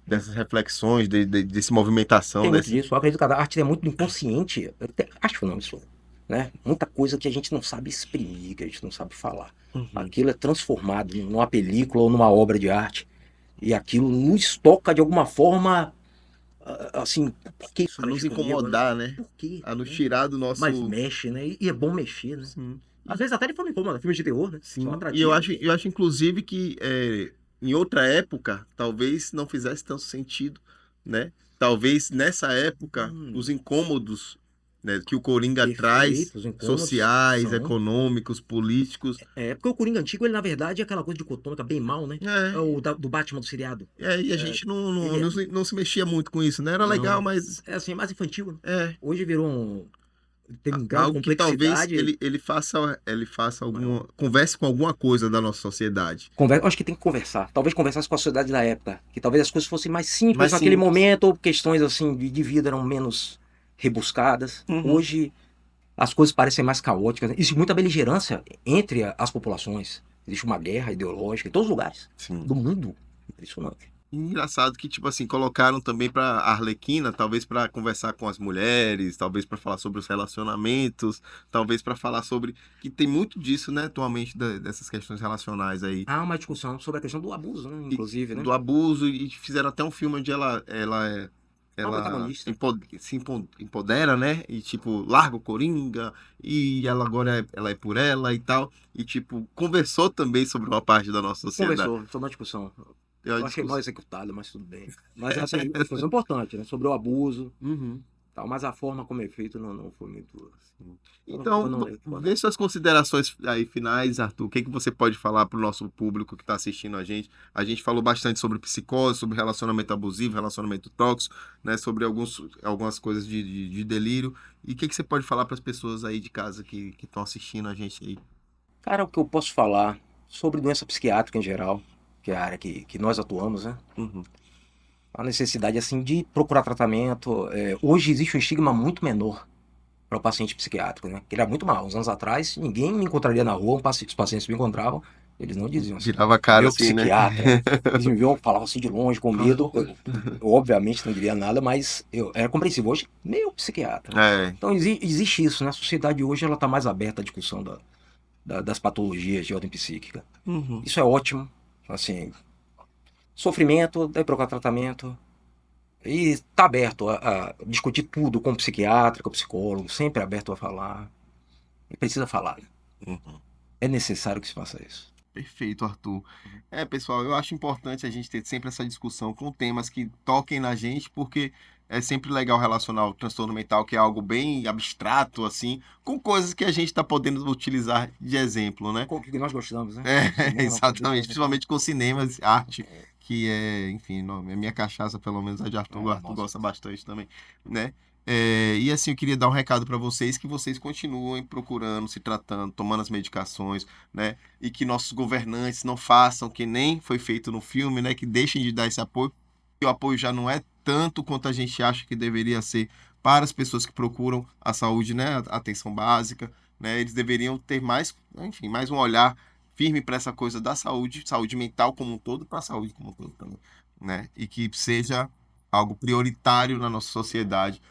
dessas reflexões, desse movimentação. Tem muito disso. Eu acredito que a arte é muito do inconsciente. Acho não, isso. Né? Muita coisa que a gente não sabe exprimir, que a gente não sabe falar. Aquilo é transformado numa película ou numa obra de arte. E aquilo nos toca de alguma forma, assim, por que isso A nos mexe comigo, incomodar, né? né? Por quê? A nos tirar do nosso... Mas mexe, né? E é bom mexer, né? Sim. Às vezes até de forma incômoda, filmes de terror, né? Sim. São E atrativos. eu acho inclusive que em outra época talvez não fizesse tanto sentido, né? Talvez nessa época os incômodos, né, que o Coringa Perfeito, traz, os incômodos sociais, são. econômicos, políticos. Porque o Coringa antigo, ele na verdade é aquela coisa dicotômica, bem mal, né? É o do Batman do seriado. E a gente não se mexia muito com isso, né? Era legal, mas É assim, mais infantil, né? é Hoje virou tem um grau de algo que talvez complexidade. ele faça alguma, converse com alguma coisa da nossa sociedade. Eu acho que tem que conversar. Talvez conversasse com a sociedade da época. Que talvez as coisas fossem mais simples Mais naquele simples. momento, ou questões assim de vida eram menos rebuscadas. Hoje as coisas parecem mais caóticas. Existe muita beligerância entre as populações. Existe uma guerra ideológica em todos os lugares Sim. do mundo. Impressionante. E engraçado que, tipo assim, colocaram também pra Arlequina, talvez pra conversar com as mulheres, talvez pra falar sobre os relacionamentos, talvez pra falar sobre... Que tem muito disso, né, atualmente, dessas questões relacionais aí. Há uma discussão sobre a questão do abuso, né? Inclusive, né? Do abuso, e fizeram até um filme onde ela protagonista. se empodera, né? E, tipo, larga o Coringa, e ela agora ela é por ela e tal. E, tipo, conversou também sobre uma parte da nossa sociedade. Conversou sobre uma discussão. Eu Eu achei mal executado, mas tudo bem. Mas essa é uma discussão importante, né? Sobre o abuso. tal, mas a forma como é feito não foi muito assim. Então, dê suas considerações aí finais, Arthur. O que que você pode falar para o nosso público que está assistindo a gente? A gente falou bastante sobre psicose, sobre relacionamento abusivo, relacionamento tóxico, né? Sobre algumas coisas de delírio. E o que que você pode falar para as pessoas aí de casa que estão assistindo a gente aí? Cara, o que eu posso falar sobre doença psiquiátrica em geral, que é a área que nós atuamos, né? Uhum. A necessidade, assim, de procurar tratamento. Hoje existe um estigma muito menor para o paciente psiquiátrico, né? Que era muito mal. Uns anos atrás, ninguém me encontraria na rua, os pacientes me encontravam, eles não diziam assim, Virava a cara meu assim, né? psiquiatra. Eles me viam, falavam assim de longe, com medo. Eu, obviamente não diria nada, mas eu era compreensível. Hoje, meu psiquiatra. É. Então existe isso, né? A sociedade hoje ela está mais aberta à discussão das patologias de ordem psíquica. Uhum. Isso é ótimo. Assim, sofrimento, deve procurar tratamento. E está aberto a discutir tudo com o psiquiatra, com o psicólogo, sempre aberto a falar. E precisa falar. Uhum. É necessário que se faça isso. Perfeito, Arthur. Pessoal, eu acho importante a gente ter sempre essa discussão com temas que toquem na gente, porque é sempre legal relacionar o transtorno mental, que é algo bem abstrato, assim, com coisas que a gente está podendo utilizar de exemplo, né? Com o que nós gostamos, né? É, Cinema, exatamente, cultura, principalmente com cinemas, arte, que é, enfim, é minha cachaça, pelo menos a de Arthur, o Arthur nossa. gosta bastante também, né? E assim, eu queria dar um recado para vocês, que vocês continuem procurando, se tratando, tomando as medicações, né? E que nossos governantes não façam que nem foi feito no filme, né? Que deixem de dar esse apoio, que o apoio já não é tanto quanto a gente acha que deveria ser para as pessoas que procuram a saúde, né? A atenção básica, né? Eles deveriam ter mais, enfim, mais um olhar firme para essa coisa da saúde, saúde mental como um todo, para a saúde como um todo também, né? E que seja algo prioritário na nossa sociedade,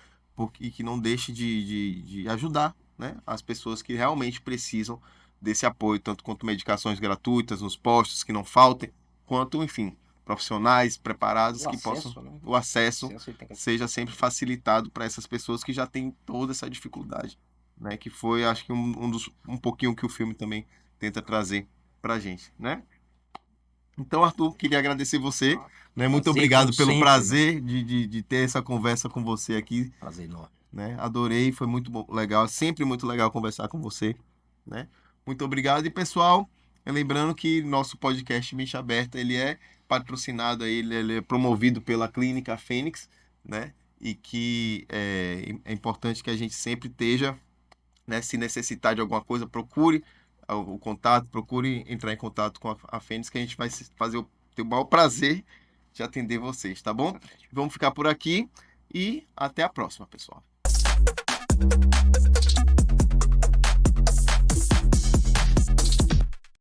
e que não deixe de ajudar, né, as pessoas que realmente precisam desse apoio, tanto quanto medicações gratuitas nos postos que não faltem, quanto, enfim, profissionais preparados que possam, Né? o acesso Tem que... seja sempre facilitado para essas pessoas que já têm toda essa dificuldade, né? Que foi, acho que um pouquinho que o filme também tenta trazer pra gente, né? Então, Arthur, queria agradecer você, né? Muito Prazer, obrigado como pelo sempre, prazer de ter essa conversa com você aqui, prazer enorme. né? Adorei, foi muito legal, sempre muito legal conversar com você, né? Muito obrigado e pessoal, lembrando que nosso podcast Mente Aberta, ele é patrocinado aí, ele é promovido pela Clínica Fênix, né? E que é importante que a gente sempre esteja, né? Se necessitar de alguma coisa, procure o contato, procure entrar em contato com a Fênix, que a gente vai ter o maior prazer de atender vocês, tá bom? Vamos ficar por aqui e até a próxima, pessoal.